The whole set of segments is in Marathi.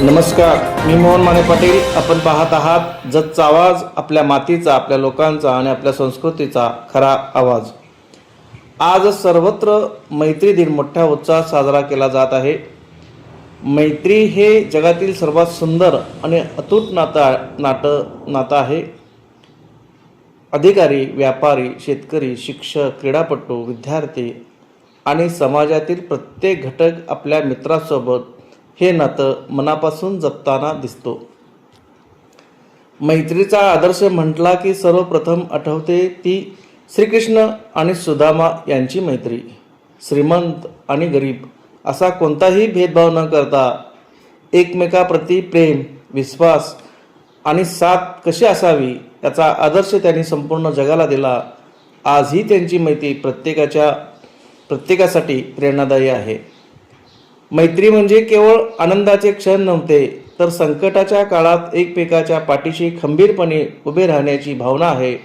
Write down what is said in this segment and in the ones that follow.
नमस्कार, मी मोहन माने पाटील. आपण पाहत आहात जतचा आवाज, आपल्या मातीचा, आपल्या लोकांचा आणि आपल्या संस्कृतीचा खरा आवाज. आज सर्वत्र मैत्री दिन मोठ्या उत्साहात साजरा केला जात आहे. मैत्री हे जगातील सर्वात सुंदर आणि अतूट नातं आहे. अधिकारी, व्यापारी, शेतकरी, शिक्षक, क्रीडापटू, विद्यार्थी आणि समाजातील प्रत्येक घटक आपल्या मित्रासोबत हे नातं मनापासून जपताना दिसतो. मैत्रीचा आदर्श म्हटला की सर्वप्रथम आठवते ती श्रीकृष्ण आणि सुदामा यांची मैत्री. श्रीमंत आणि गरीब असा कोणताही भेदभाव न करता एकमेकाप्रती प्रेम, विश्वास आणि साथ कशी असावी याचा आदर्श त्यांनी संपूर्ण जगाला दिला. आजही त्यांची मैत्री प्रत्येकासाठी प्रेरणादायी आहे. मैत्री म्हणजे केवळ आनंदाचे क्षण नव्हते, तर संकटाच्या काळात एकमेकाच्या पाठीशी खंबीरपणे उभे राहण्याची भावना आहे.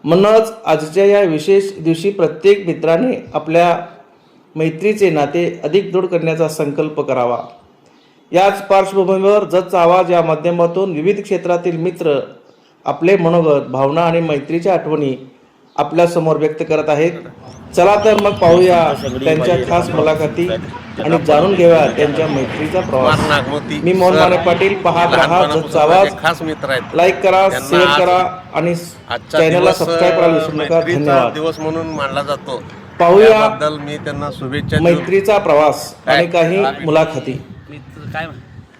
म्हणूनच आजच्या या विशेष दिवशी प्रत्येक मित्राने आपल्या मैत्रीचे नाते अधिक दृढ करण्याचा संकल्प करावा. याच पार्श्वभूमीवर जतचा आवाज या माध्यमातून विविध क्षेत्रातील मित्र आपले मनोगत, भावना आणि मैत्रीच्या आठवणी आपल्यासमोर व्यक्त करत आहेत. चला तर मग पाहूया त्यांच्या खास मुलाखती आणि जाणून घेऊया त्यांच्या मैत्रीचा प्रवास. मी मोहन माने पाटील, पाहत रहा जतचा आवाज. खास मित्र आहेत. लाईक करा, शेअर करा आणि चॅनलला सबस्क्राईब करायला विसरू नका. धन्यवाद. दिवस म्हणून मानला जातो. पाहूया मी त्यांना शुभेच्छा. मैत्रीचा प्रवास आणि काही मुलाखती. काय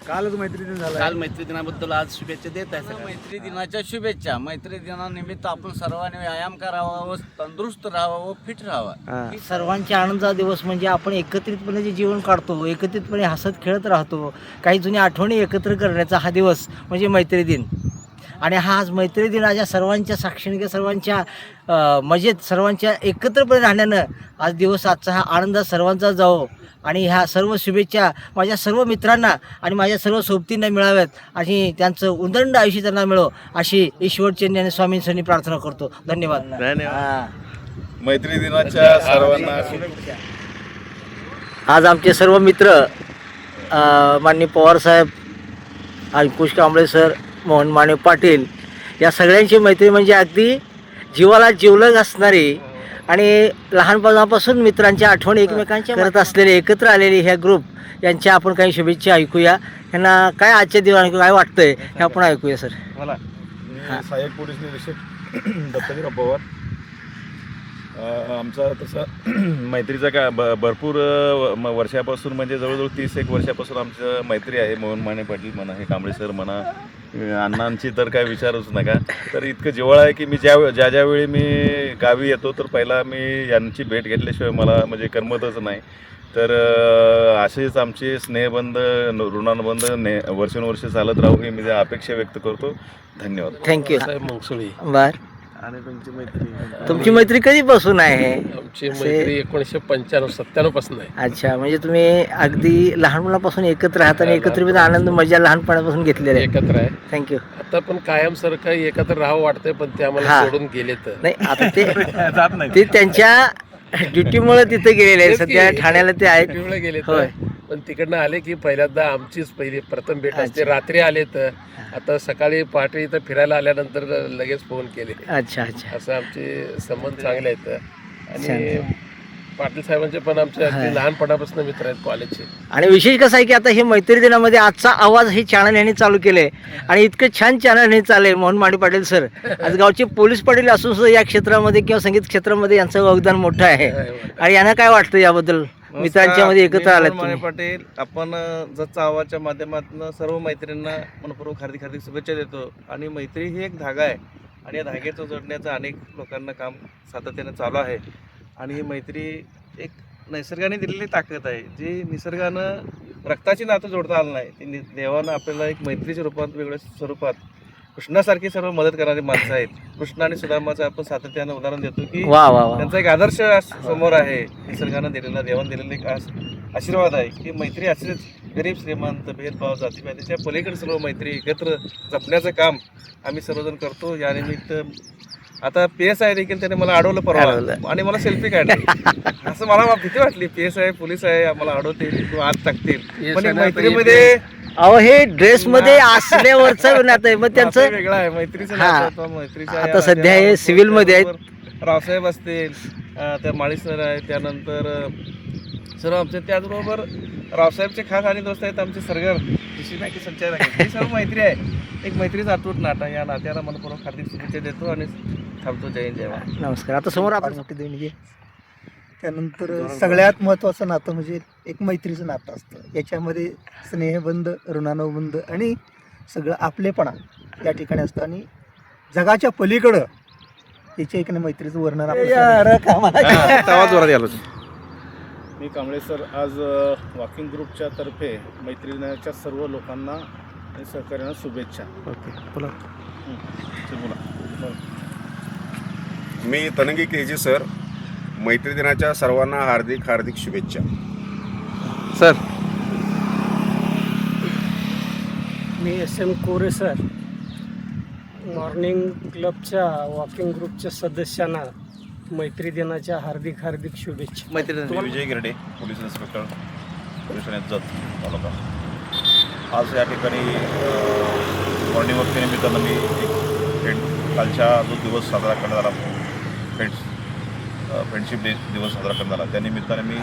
कालच मैत्री दिन झाला. काल मैत्री दिनाबद्दल आज शुभेच्छा देत आहे. मैत्री दिनाच्या शुभेच्छा. मैत्री दिनानिमित्त आपण सर्वांनी व्यायाम करावा व तंदुरुस्त राहावं व फिट राहावं. सर्वांच्या आनंदाचा दिवस म्हणजे आपण एकत्रितपणे जे जीवन काढतो, एकत्रितपणे हसत खेळत राहतो, काही जुन्या आठवणी एकत्र करण्याचा हा दिवस म्हणजे मैत्री दिन. आणि हा आज मैत्री दिनाच्या सर्वांच्या साक्षीने, सर्वांच्या मजेत, सर्वांच्या एकत्रपणे राहण्यानं आज दिवस आजचा हा आनंदात सर्वांचा जावो आणि ह्या सर्व शुभेच्छा माझ्या सर्व मित्रांना आणि माझ्या सर्व सोबतींना मिळाव्यात आणि त्यांचं उदंड आयुष्य त्यांना मिळो अशी ईश्वरचरणी आणि स्वामींनी प्रार्थना करतो. धन्यवाद. मैत्री दिनाच्या सर्वांना आज आमचे सर्व मित्र माननीय पवारसाहेब, अंकुश कांबळे सर, मोहन माने पाटील या सगळ्यांची मैत्री म्हणजे अगदी जीवाला जिवलग असणारी आणि लहानपणापासून मित्रांच्या आठवणी एकमेकांच्या करत असलेले, एकत्र आलेले ह्या ग्रुप यांच्या आपण काही शुभेच्छा ऐकूया. यांना काय आजच्या दिवसात काय वाटतंय हे आपण ऐकूया. सर, मला सहाय्यक पोलीस निरीक्षक दत्ताजीराव पवार. आमचा तसा मैत्रीचा काय भरपूर वर्षापासून म्हणजे जवळजवळ 30 वर्षापासून आमचं मैत्री आहे. मोहन माने पाटील म्हणा, हे कांबळे सर म्हणा, अण्णांची तर काय विचारूच नका. तर इतकं जवळ आहे की मी ज्यावेळी मी गावी येतो तर पहिला मी यांची भेट घेतल्याशिवाय मला म्हणजे करमतच नाही. तर असेच आमचे स्नेहबंध, ऋणानुबंध वर्षानुवर्षे चालत राहू ही मी अपेक्षा व्यक्त करतो. धन्यवाद. थँक्यू. मंगसुळी. बर, आणि तुमची मैत्री कधीपासून आहे? आमची मैत्री 1995-97 पासून आहे. अच्छा, म्हणजे तुम्ही अगदी लहानपणापासून एकत्र राहत आणि एकत्रित आनंद मजा लहानपणापासून घेतलेला आहे. एकत्र आहे. थँक्यू. आता पण कायम सारखं एकत्र राहावं वाटतंय, पण ते आम्हाला सोडून गेले. तर नाही, आता ते त्यांच्या ड्युटीमुळे तिथे गेलेले आहे. सध्या ठाण्याला ते आहेत. ड्युटीमुळे गेले. होय. पण तिकडनं आले की पहिल्यांदा आमचीच प्रथम भेट असते. रात्री आले तर आता सकाळी पहाटे इथं फिरायला आल्यानंतर लगेच फोन केले. अच्छा अच्छा. असं आमचे संबंध चांगले आहेत. आणि पाटील साहेबांचे पण आमचे अगदी लहानपणापासून मित्र आहेत कॉलेजचे. आणि विशेष कसं आहे की आता हे मैत्री दिनामध्ये आजचा आवाज हे चॅनल यांनी चालू केले आणि इतकं छान चॅनल हे चालेल. मोहन माने पाटील सर आज गावचे पोलीस पाटील असून सुद्धा या क्षेत्रामध्ये किंवा संगीत क्षेत्रामध्ये यांचं योगदान मोठं आहे. आणि यांना काय वाटतं याबद्दल? मित्रांच्या मध्ये एकत्र आलात तुम्ही. पाटील, आपण जतचा आवाजच्या माध्यमातून सर्व मैत्रिणींना मनपूर्वक हार्दिक शुभेच्छा देतो. आणि मैत्री ही एक धागा आहे आणि या धाग्याचं जोडण्याचं अनेक लोकांना काम सातत्याने चालू आहे. आणि ही मैत्री एक नैसर्गाने दिलेली ताकद आहे, जी निसर्गानं रक्ताची नातं जोडता आलं नाही. ती देवानं आपल्याला एक मैत्रीच्या रूपात, वेगळ्या स्वरूपात कृष्णासारखी सर्व मदत करणारी माणसं आहेत. कृष्ण आणि सुदामाचं आपण सातत्यानं उदाहरण देतो की त्यांचा एक आदर्श समोर आहे. निसर्गानं दिलेला, देवानं दिलेला एक आशीर्वाद आहे की मैत्री असेच गरीब श्रीमंत भेदभाव जातीभेदाच्या पलीकडे सर्व मैत्री एकत्र जपण्याचं काम आम्ही सर्वजण करतो. यानिमित्त आता PSI देखील त्याने मला अडवलं परवा आणि मला सेल्फी काढली. असं मला भीती वाटली, PSI पोलीस आहे आम्हाला अडवतील किंवा आत टाकतील. पण मैत्रीमध्ये अहो हे ड्रेसमध्ये असल्यावरचं नातं आहे. मग नातं त्यांचं वेगळं आहे, मैत्रीचं हा. नातं होतं. मैत्रीच्या आता या सध्या हे नात्याला सिव्हिलमध्ये आहेत. त्याचबरोबर रावसाहेब असतील, त्या माळी सर आहेत, त्यानंतर सर्व आमचे, त्याचबरोबर रावसाहेबचे खास आणि दोस्त आहेत आमचे सरगर कृषी बँके संचालक आहेत. ही सर्व मैत्री आहे, एक मैत्रीचा अतूट नाटा. या नात्याला मनपूर्वक हार्दिक शुभेच्छा देतो आणि थांबतो. जय हिंद, जय महाराष्ट्र. नमस्कार. आता समोर आपण मोठी देणगी. त्यानंतर सगळ्यात महत्त्वाचं नातं म्हणजे एक मैत्रीचं नातं असतं. याच्यामध्ये स्नेहबंध, ऋणानुबंध आणि सगळं आपलेपणा या ठिकाणी असतं आणि जगाच्या पलीकडं याच्या एक मैत्रीचं वर्णन आवाज जोरात यायला. मी कांबळे सर आज वॉकिंग ग्रुपच्या तर्फे मैत्री दिनाच्या सर्व लोकांना आणि सहकार्यांना शुभेच्छा. बोला. मी तनंगी केजी सर, मैत्री दिनाच्या सर्वांना हार्दिक हार्दिक शुभेच्छा. सर. मी SM कोरे सर, मॉर्निंग क्लबच्या वॉकिंग ग्रुपच्या सदस्यांना मैत्री दिनाच्या हार्दिक हार्दिक शुभेच्छा. मैत्री मी Vijay Girde, police inspector, police ठाणे जत तालुका. आज या ठिकाणी मॉर्निंग वॉक निमित्तानं मी एक कालच्या जो दिवस साजरा करण्यात आला, फ्रेंडशिप डे दिवस साजरा करण्यात आला, त्यानिमित्ताने मी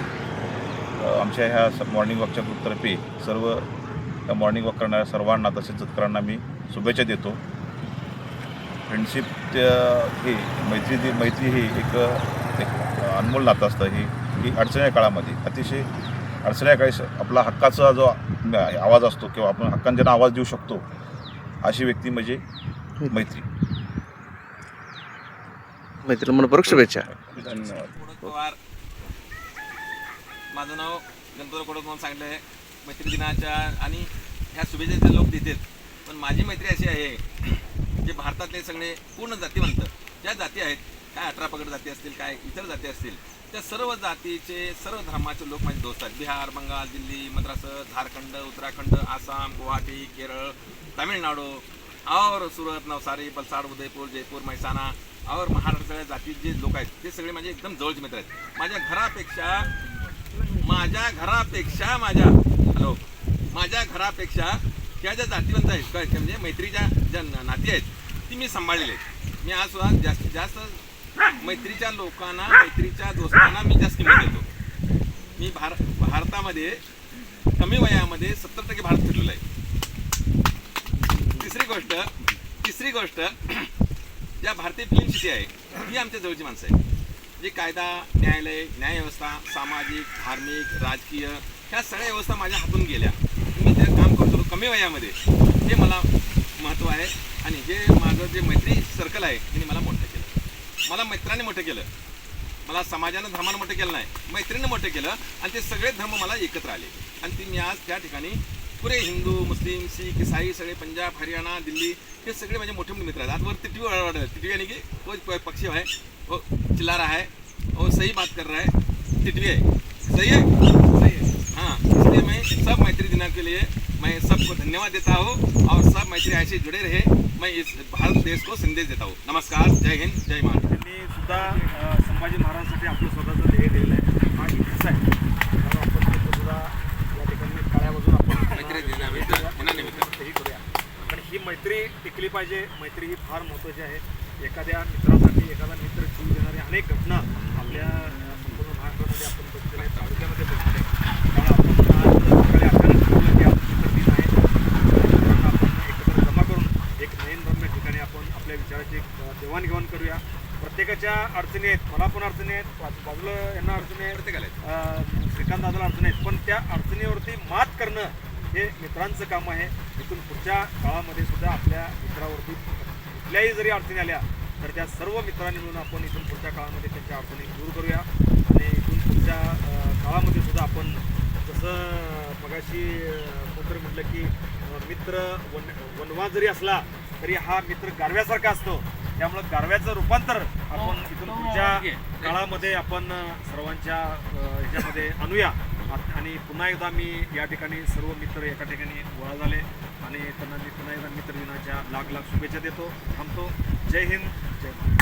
आमच्या ह्या मॉर्निंग वॉकच्या ग्रुपतर्फे सर्व त्या मॉर्निंग वॉक करणाऱ्या सर्वांना तसेच जतकरांना मी शुभेच्छा देतो. फ्रेंडशिप ही मैत्री ही एक अनमोल नातं असतं. ही अडचणीच्या काळामध्ये, अतिशय अडचणीच्या काळी आपला हक्काचा जो आवाज असतो किंवा आपण हक्काने ज्यांना आवाज देऊ शकतो, अशी व्यक्ती म्हणजे मैत्री. मैत्री मनपूर्वक शुभेच्छा. धन्यवाद. पवार, माझं नाव गणपती कोडक म्हणून सांगितलं आहे. मैत्री दिनाच्या आणि ह्या शुभेच्छा लोक देतात, पण माझी मैत्री अशी आहे, जे भारतातले सगळे पूर्ण जातीवंत ज्या जाती आहेत, काय 18 पगड जाती असतील, काय इतर जाती असतील, त्या सर्व जातीचे सर्व धर्माचे लोक माझे दोस्त आहेत. बिहार, बंगाल, दिल्ली, मद्रास, झारखंड, उत्तराखंड, आसाम, गुवाहाटी, केरळ, तामिळनाडू और सुरत, नवसारी, वलसाड, उदयपूर, जयपूर, म्हैसाणा और महाराष्ट्राच्या जाती जे लोक आहेत ते सगळे माझे एकदम जवळचे मित्र आहेत. माझ्या घरापेक्षा त्या ज्या जातीवंत आहेत, काय म्हणजे मैत्रीच्या ज्या नाती आहेत ती मी सांभाळलेली आहेत. मी आज सुद्धा जास्तीत जास्त मैत्रीच्या लोकांना, मैत्रीच्या दोस्तांना मी जास्त किंमत देतो. मी भारतामध्ये कमी वयामध्ये 70% भारत फिरलेलो आहे. तिसरी गोष्ट ज्या भारतीय फिल्म सिटी आहे ही आमच्या जवळची माणसं आहे. जे कायदा, न्यायालय, न्यायव्यवस्था, सामाजिक, धार्मिक, राजकीय ह्या सगळ्या व्यवस्था माझ्या हातून गेल्या. मी ते काम करतो कमी वयामध्ये, हे मला महत्त्व आहे. आणि जे माझं जे मैत्री सर्कल आहे त्यांनी मला मोठं केलं. मला मित्रांनी मोठं केलं, मला समाजानं धर्मानं मोठं केलं नाही, मैत्रीनं मोठं केलं. आणि ते सगळे धर्म मला एकत्र आले. आणि ती मी आज त्या ठिकाणी पुरे हिंदू, मुस्लिम, शीख, ईसाई सगळे, पंजाब, हरियाणा, दिल्ली, हे सगळे माझे मोठे मोठे मित्र आहेत. आजवर टिटवी वाढवलं. टिटवी यानी की कोई पक्षी है, वो चिल्ला रहा है, वो सही बात कर रहा है, टिटवी है, सही है, सही है. हाँ, इसलिए मैं सब मैत्री दिना के लिए मैं सबको धन्यवाद देता हूँ और सब मैत्री ऐसे जुड़े रहे. मैं इस भारत देश को संदेश देता हूँ. नमस्कार, जय हिंद, जय महाराष्ट्र. त्यांनी सुद्धा संभाजी महाराजांसाठी आपलं स्वतःचं ध्येय दिलेलं आहे. हा इतिहास आहे. आपण सुद्धा या ठिकाणी काळ्या बाजून आपण मैत्री दिनानिमित्त हे करूया. आणि ही मैत्री टिकली पाहिजे. मैत्री ही फार महत्त्वाची आहे. एखाद्या मित्रासाठी एखादा मित्र जीव देणारी अनेक घटना आपल्या संपूर्ण महाराष्ट्रामध्ये आपण बघितलेल्या आहेत, तालुक्यामध्ये बघितले. त्यामुळे आपण आज सकाळी 11 की आपण मित्र दिन आहे. मित्रांना आपण एकत्र जमा करून एक नयनरम्य ठिकाणी आपण आपल्या विचाराची देवाणघेवाण करूया. प्रत्येकाच्या अडचणी आहेत, मला पण अडचणी आहेत, बाजूला यांना अडचणी आहेत, प्रत्येकाला श्रीकांत दादाला अडचणी आहेत. पण त्या अडचणीवरती मात करणं हे मित्रांचं काम आहे. इथून पुढच्या काळामध्ये सुद्धा आपल्या मित्रावरती कुठल्याही जरी अडचणी आल्या तर त्या सर्व मित्रांनी मिळून आपण इथून पुढच्या काळामध्ये त्यांच्या अडचणी दूर करूया. आणि इथून पुढच्या काळामध्ये सुद्धा आपण जसं मगाशी कोणतरी म्हटलं की मित्र वनवा जरी असला तरी हा मित्र गारव्यासारखा असतो. त्यामुळं गारव्याचं रूपांतर आपण इथून पुढच्या काळामध्ये आपण सर्वांच्या ह्याच्यामध्ये आणूया. आणि पुन्हा एकदा मी या ठिकाणी सर्व मित्र एका ठिकाणी गोळा झाले आणि त्यांना मी पुन्हा एकदा मित्र दिनाच्या लाख लाख शुभेच्छा देतो. थांबतो. जय हिंद, जय भारत.